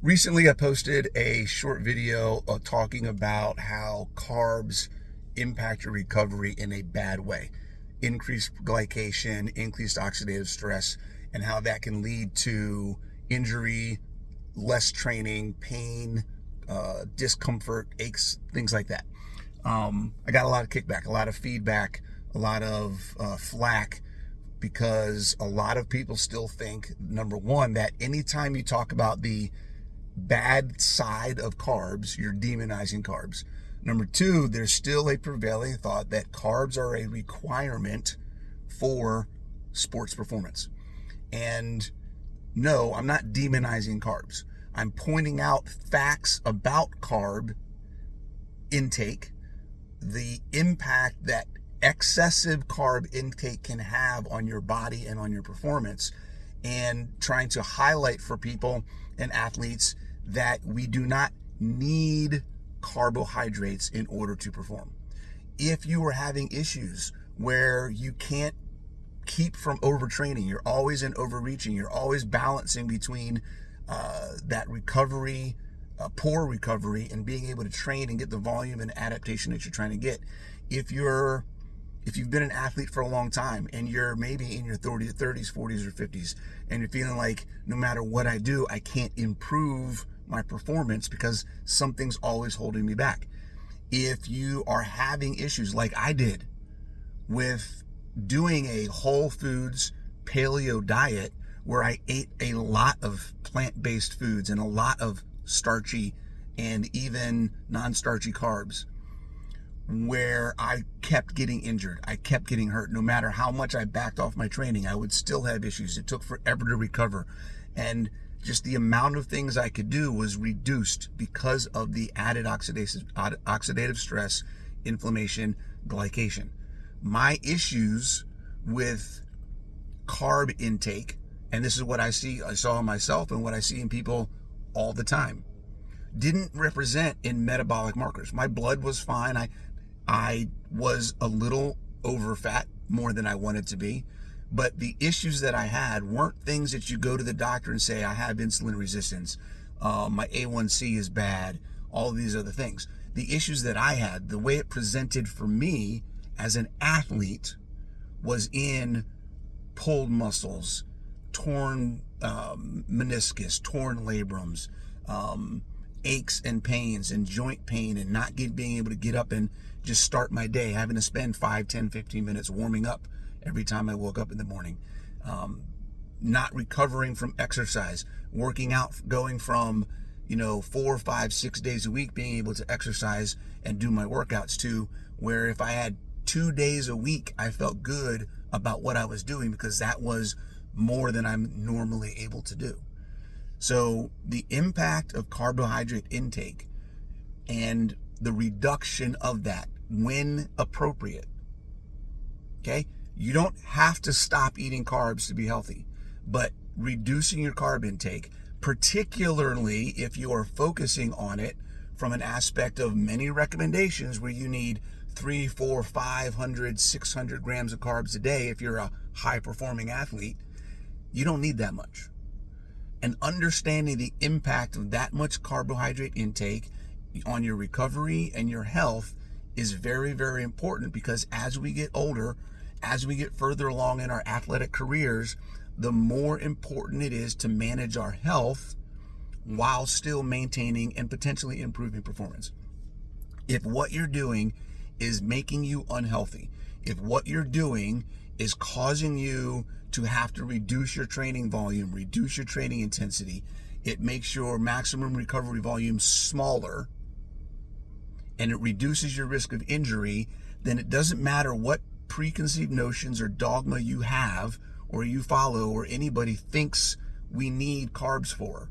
Recently, I posted a short video talking about how carbs impact your recovery in a bad way. Increased glycation, increased oxidative stress, and how that can lead to injury, less training, pain, discomfort, aches, things like that. I got a lot of kickback, a lot of feedback, a lot of flack, because a lot of people still think, number one, that anytime you talk about the bad side of carbs, you're demonizing carbs. Number two, there's still a prevailing thought that carbs are a requirement for sports performance. And no, I'm not demonizing carbs. I'm pointing out facts about carb intake, the impact that excessive carb intake can have on your body and on your performance, and trying to highlight for people and athletes that we do not need carbohydrates in order to perform. If you are having issues where you can't keep from overtraining, you're always in overreaching, you're always balancing between that recovery, poor recovery, and being able to train and get the volume and adaptation that you're trying to get. If you've been an athlete for a long time and you're maybe in your 30s, 40s, or 50s, and you're feeling like no matter what I do, I can't improve my performance because something's always holding me back. If you are having issues like I did with doing a whole foods paleo diet where I ate a lot of plant-based foods and a lot of starchy and even non-starchy carbs, where I kept getting injured, I kept getting hurt. No matter how much I backed off my training, I would still have issues. It took forever to recover. And just the amount of things I could do was reduced because of the added oxidative stress, inflammation, glycation. My issues with carb intake, and this is what I saw in myself and what I see in people all the time, didn't represent in metabolic markers. My blood was fine. I was a little over fat, more than I wanted to be. But the issues that I had weren't things that you go to the doctor and say, I have insulin resistance, my A1C is bad, all of these other things. The issues that I had, the way it presented for me as an athlete, was in pulled muscles, torn meniscus, torn labrums, aches and pains and joint pain, and not being able to get up and just start my day, having to spend 5, 10, 15 minutes warming up every time I woke up in the morning, not recovering from exercise, working out, going from 4, 5, 6 days a week, being able to exercise and do my workouts, to where if I had 2 days a week, I felt good about what I was doing because that was more than I'm normally able to do. So the impact of carbohydrate intake and the reduction of that when appropriate, okay? You don't have to stop eating carbs to be healthy, but reducing your carb intake, particularly if you are focusing on it from an aspect of many recommendations where you need 300, 400, 500, 600 grams of carbs a day. If you're a high performing athlete, you don't need that much. And understanding the impact of that much carbohydrate intake on your recovery and your health is very, very important, because as we get older, as we get further along in our athletic careers, the more important it is to manage our health while still maintaining and potentially improving performance. If what you're doing is making you unhealthy, if what you're doing is causing you to have to reduce your training volume, reduce your training intensity, it makes your maximum recovery volume smaller, and it reduces your risk of injury, then it doesn't matter what preconceived notions or dogma you have or you follow or anybody thinks we need carbs for.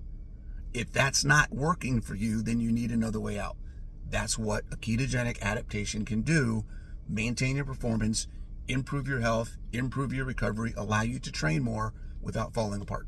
If that's not working for you, then you need another way out. That's what a ketogenic adaptation can do: maintain your performance, improve your health, improve your recovery, allow you to train more without falling apart.